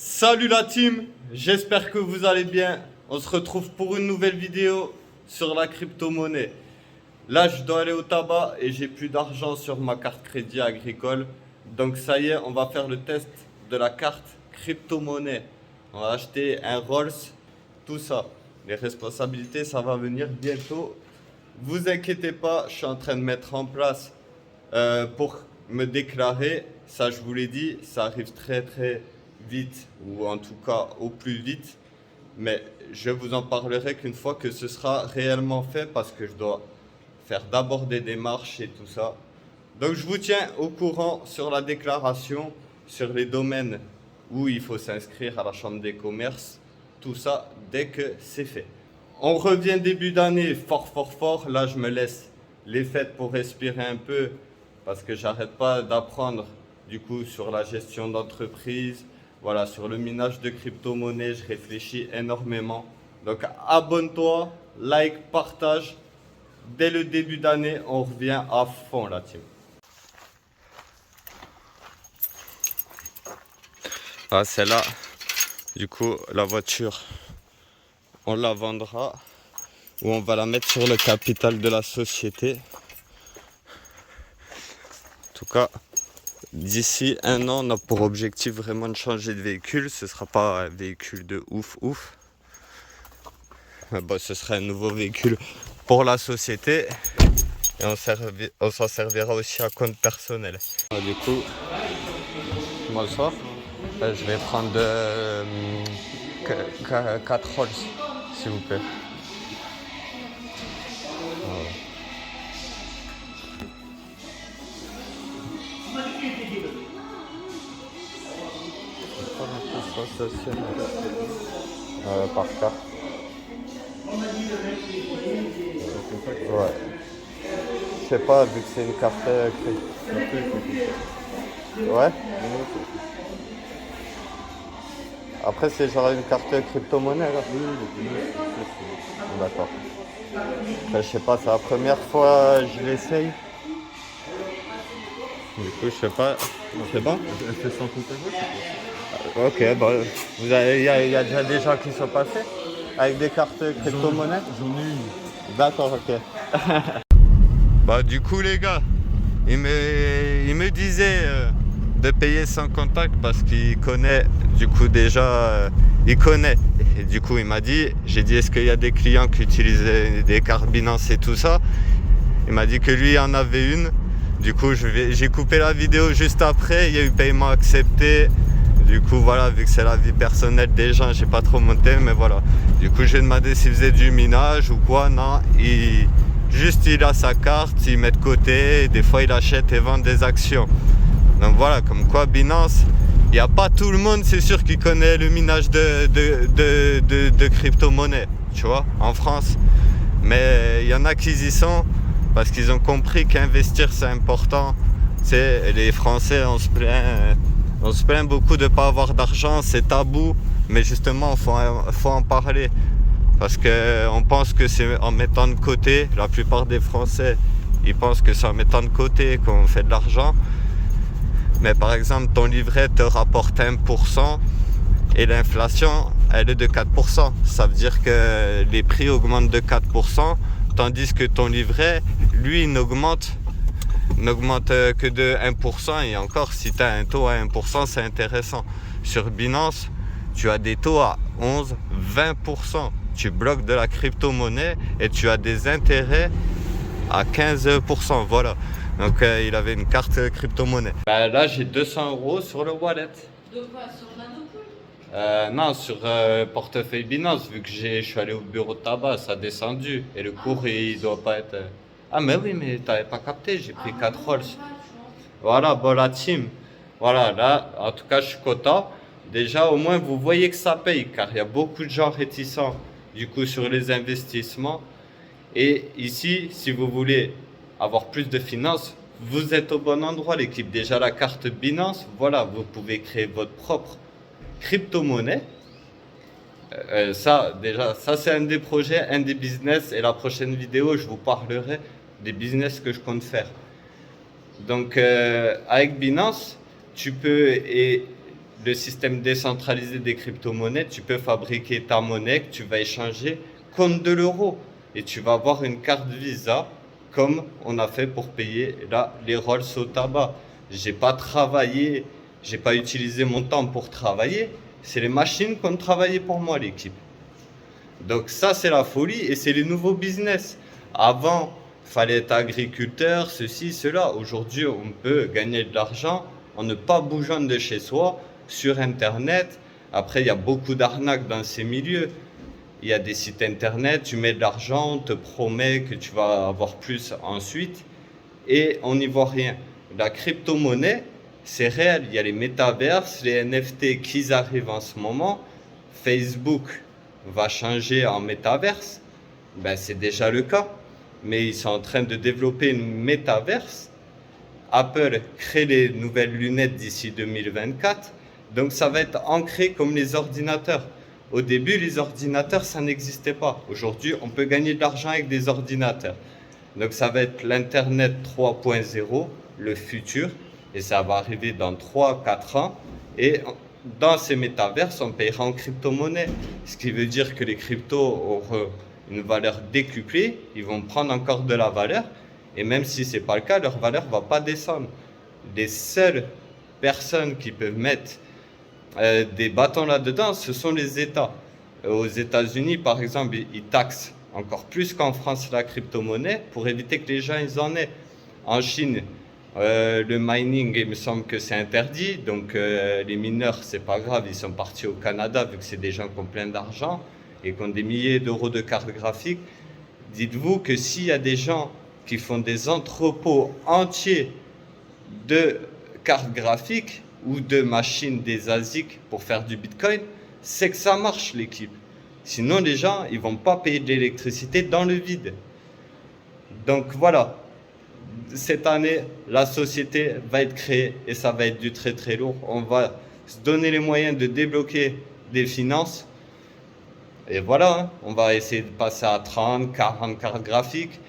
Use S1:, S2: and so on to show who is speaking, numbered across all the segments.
S1: Salut la team, j'espère que vous allez bien. On se retrouve pour une nouvelle vidéo sur la crypto-monnaie. Là, je dois aller au tabac et j'ai plus d'argent sur ma carte crédit agricole. Donc ça y est, on va faire le test de la carte crypto-monnaie. On va acheter un Rolls, tout ça. Les responsabilités, ça va venir bientôt. Vous inquiétez pas, je suis en train de mettre en place pour me déclarer. Ça, je vous l'ai dit, ça arrive très vite, ou en tout cas au plus vite. Mais je vous en parlerai qu'une fois que ce sera réellement fait, parce que je dois faire d'abord des démarches et tout ça. Donc je vous tiens au courant sur la déclaration, sur les domaines où il faut s'inscrire à la Chambre des commerces, tout ça dès que c'est fait. On revient début d'année fort. Là, je me laisse les fêtes pour respirer un peu parce que j'arrête pas d'apprendre du coup sur la gestion d'entreprise, voilà, sur le minage de crypto-monnaies, je réfléchis énormément. Donc abonne-toi, like, partage. Dès le début d'année, on revient à fond la team. Ah, c'est là, du coup, la voiture, on la vendra ou on va la mettre sur le capital de la société. En tout cas, d'ici un an, on a pour objectif vraiment de changer de véhicule. Ce ne sera pas un véhicule de ouf. Mais bon, ce sera un nouveau véhicule pour la société. Et on s'en servira aussi à compte personnel. Du coup, bonsoir. Je vais prendre 4 Rolls, s'il vous plaît. Voilà. Par carte. Ouais. Je sais pas, vu que c'est une carte crédit. Ouais. Après, c'est genre une carte crypto-monnaie là. D'accord. Après, je sais pas, c'est la première fois que je l'essaye. Du coup, je sais pas. C'est bon?
S2: Elle fait sans compter.
S1: Ok, bon. Il y a déjà des gens qui sont passés avec des cartes crypto-monnaie?
S2: J'en ai une.
S1: D'accord, ok. Bah du coup les gars, il me disait de payer sans contact parce qu'il connaît, du coup déjà, il connaît. Et du coup il m'a dit, j'ai dit est-ce qu'il y a des clients qui utilisent des cartes Binance et tout ça? Il m'a dit que lui en avait une. Du coup j'ai coupé la vidéo juste après, il y a eu paiement accepté. Du coup voilà, vu que c'est la vie personnelle des gens, j'ai pas trop monté, mais voilà. Du coup j'ai demandé s'il faisait du minage ou quoi, non, juste il a sa carte, il met de côté, et des fois il achète et vend des actions. Donc voilà, comme quoi Binance, il n'y a pas tout le monde, c'est sûr, qui connaît le minage de crypto-monnaie, tu vois, en France. Mais il y en a qui y sont parce qu'ils ont compris qu'investir c'est important. Tu sais, les Français, on se plaint beaucoup de ne pas avoir d'argent, c'est tabou, mais justement, il faut en parler. Parce qu'on pense que c'est en mettant de côté, la plupart des Français, ils pensent que c'est en mettant de côté qu'on fait de l'argent. Mais par exemple, ton livret te rapporte 1% et l'inflation, elle est de 4%. Ça veut dire que les prix augmentent de 4%, tandis que ton livret, lui, n'augmente que de 1%. Et encore, si tu as un taux à 1%, c'est intéressant. Sur Binance, tu as des taux à 11, 20%. Tu bloques de la crypto-monnaie et tu as des intérêts à 15%. Voilà. Donc il avait une carte crypto-monnaie. Là, j'ai 200 € sur le wallet.
S3: De quoi? Sur Nanopool?
S1: Non, sur portefeuille Binance, vu que je suis allé au bureau de tabac, ça a descendu. Et le cours, il doit pas être... Ah, mais oui, mais t'avais pas capté, j'ai pris 4 Rolls. Voilà, bon, la team. Voilà, là, en tout cas, je suis content. Déjà, au moins, vous voyez que ça paye, car il y a beaucoup de gens réticents, du coup, sur les investissements. Et ici, si vous voulez avoir plus de finances, vous êtes au bon endroit, l'équipe. Déjà, la carte Binance, voilà, vous pouvez créer votre propre crypto-monnaie. Ça, c'est un des projets, un des business. Et la prochaine vidéo, je vous parlerai des business que je compte faire. Donc, avec Binance, tu peux le système décentralisé des crypto-monnaies, tu peux fabriquer ta monnaie que tu vas échanger contre de l'euro. Et tu vas avoir une carte Visa comme on a fait pour payer là, les Rolls au tabac. J'ai pas travaillé, j'ai pas utilisé mon temps pour travailler. C'est les machines qui ont travaillé pour moi, l'équipe. Donc ça, c'est la folie et c'est les nouveaux business. Avant, il fallait être agriculteur, ceci, cela. Aujourd'hui, on peut gagner de l'argent en ne pas bougeant de chez soi, sur Internet. Après, il y a beaucoup d'arnaques dans ces milieux. Il y a des sites Internet, tu mets de l'argent, on te promet que tu vas avoir plus ensuite et on n'y voit rien. La crypto-monnaie, c'est réel. Il y a les métaverses, les NFT qui arrivent en ce moment. Facebook va changer en métaverse. Ben, c'est déjà le cas. Mais ils sont en train de développer une métaverse. Apple crée les nouvelles lunettes d'ici 2024. Donc ça va être ancré comme les ordinateurs. Au début, les ordinateurs, ça n'existait pas. Aujourd'hui, on peut gagner de l'argent avec des ordinateurs. Donc ça va être l'Internet 3.0, le futur. Et ça va arriver dans 3-4 ans. Et dans ces métaverses, on paiera en crypto-monnaie. Ce qui veut dire que les cryptos auront une valeur décuplée. Ils vont prendre encore de la valeur. Et même si ce n'est pas le cas, leur valeur ne va pas descendre. Les seules personnes qui peuvent mettre des bâtons là-dedans, ce sont les États. Aux États-Unis, par exemple, ils taxent encore plus qu'en France la crypto-monnaie pour éviter que les gens ils en aient. En Chine, le mining, il me semble que c'est interdit. Donc les mineurs, c'est pas grave, ils sont partis au Canada vu que c'est des gens qui ont plein d'argent et qui ont des milliers d'euros de cartes graphiques. Dites-vous que s'il y a des gens qui font des entrepôts entiers de cartes graphiques ou de machines des ASIC pour faire du Bitcoin, c'est que ça marche, l'équipe. Sinon, les gens, ils vont pas payer de l'électricité dans le vide. Donc voilà, cette année, la société va être créée et ça va être du très très lourd. On va se donner les moyens de débloquer des finances. Et voilà, hein, on va essayer de passer à 30, 40 cartes graphiques.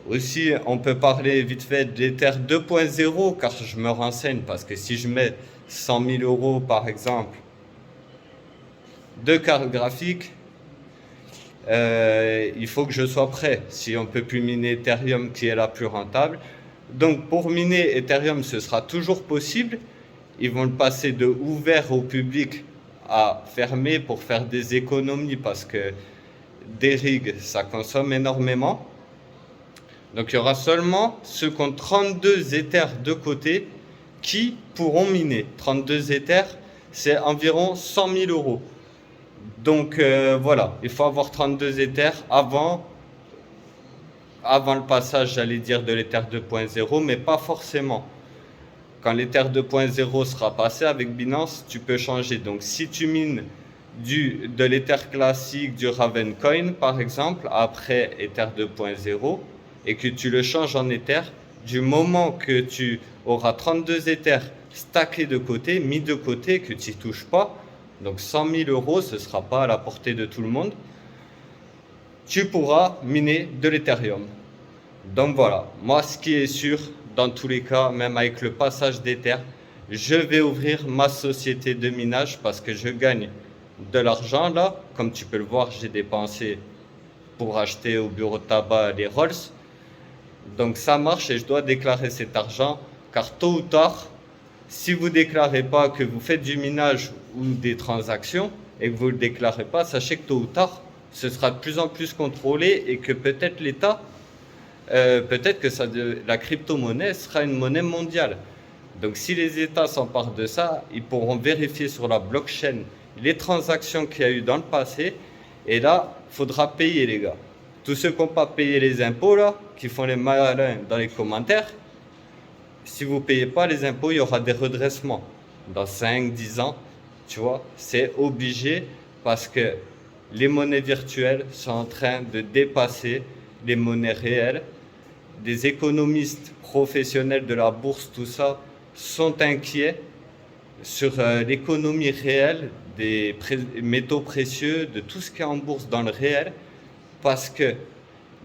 S1: Aussi, on peut parler vite fait de l'Ether 2.0, car je me renseigne, parce que si je mets 100 000 euros, par exemple, de cartes graphiques, il faut que je sois prêt, si on ne peut plus miner Ethereum, qui est la plus rentable. Donc, pour miner Ethereum, ce sera toujours possible. Ils vont le passer de ouvert au public à fermé pour faire des économies, parce que des rigs, ça consomme énormément. Donc il y aura seulement ceux qui ont 32 Ethers de côté qui pourront miner. 32 Ethers, c'est environ 100 000 euros. Donc voilà, il faut avoir 32 Ethers avant le passage, j'allais dire, de l'Ether 2.0, mais pas forcément. Quand l'Ether 2.0 sera passé avec Binance, tu peux changer. Donc si tu mines de l'Ether classique, du Ravencoin par exemple, après Ether 2.0, et que tu le changes en Ether, du moment que tu auras 32 Ethers stackés de côté, mis de côté, que tu n'y touches pas, donc 100 000 euros, ce ne sera pas à la portée de tout le monde, tu pourras miner de l'Ethereum. Donc voilà, moi ce qui est sûr, dans tous les cas, même avec le passage d'Ether, je vais ouvrir ma société de minage parce que je gagne de l'argent là. Comme tu peux le voir, j'ai dépensé pour acheter au bureau de tabac les Rolls. Donc ça marche et je dois déclarer cet argent, car tôt ou tard, si vous ne déclarez pas que vous faites du minage ou des transactions et que vous ne le déclarez pas, sachez que tôt ou tard, ce sera de plus en plus contrôlé et que peut-être l'État, peut-être que la crypto-monnaie sera une monnaie mondiale. Donc si les États s'emparent de ça, ils pourront vérifier sur la blockchain les transactions qu'il y a eu dans le passé et là, il faudra payer les gars. Tous ceux qui n'ont pas payé les impôts, là, qui font les malins dans les commentaires, si vous ne payez pas les impôts, il y aura des redressements. Dans 5-10 ans, tu vois, c'est obligé parce que les monnaies virtuelles sont en train de dépasser les monnaies réelles. Des économistes professionnels de la bourse, tout ça, sont inquiets sur l'économie réelle des métaux précieux, de tout ce qui est en bourse dans le réel, parce que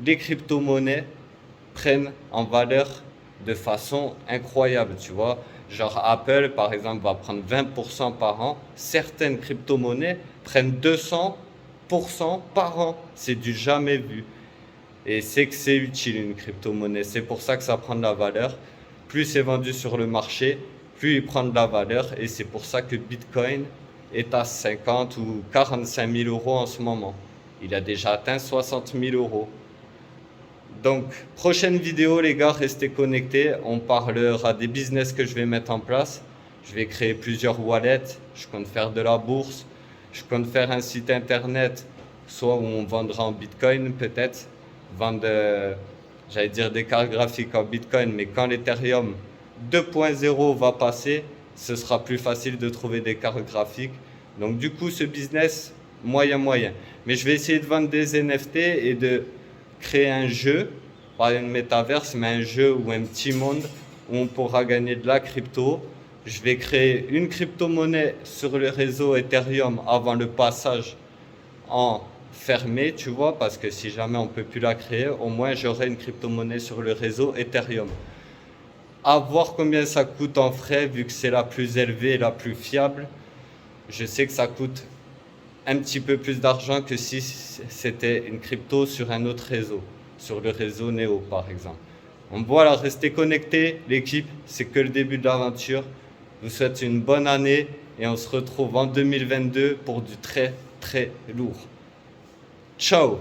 S1: les crypto-monnaies prennent en valeur de façon incroyable, tu vois. Genre Apple, par exemple, va prendre 20% par an. Certaines crypto-monnaies prennent 200% par an. C'est du jamais vu. Et c'est que c'est utile une crypto-monnaie. C'est pour ça que ça prend de la valeur. Plus c'est vendu sur le marché, plus il prend de la valeur. Et c'est pour ça que Bitcoin est à 50 ou 45 000 euros en ce moment. Il a déjà atteint 60 000 euros. Donc, prochaine vidéo, les gars, restez connectés. On parlera des business que je vais mettre en place. Je vais créer plusieurs wallets. Je compte faire de la bourse. Je compte faire un site internet, soit où on vendra en Bitcoin peut-être. Vendre, j'allais dire des cartes graphiques en Bitcoin, mais quand l'Ethereum 2.0 va passer, ce sera plus facile de trouver des cartes graphiques. Donc du coup, ce business, moyen. Mais je vais essayer de vendre des NFT et de créer un jeu, pas une métaverse, mais un jeu ou un petit monde où on pourra gagner de la crypto. Je vais créer une crypto-monnaie sur le réseau Ethereum avant le passage en fermé, tu vois, parce que si jamais on ne peut plus la créer, au moins j'aurai une crypto-monnaie sur le réseau Ethereum. À voir combien ça coûte en frais, vu que c'est la plus élevée et la plus fiable. Je sais que ça coûte un petit peu plus d'argent que si c'était une crypto sur un autre réseau, sur le réseau Neo par exemple. Donc voilà, restez connectés, l'équipe, c'est que le début de l'aventure. Je vous souhaite une bonne année et on se retrouve en 2022 pour du très lourd. Ciao!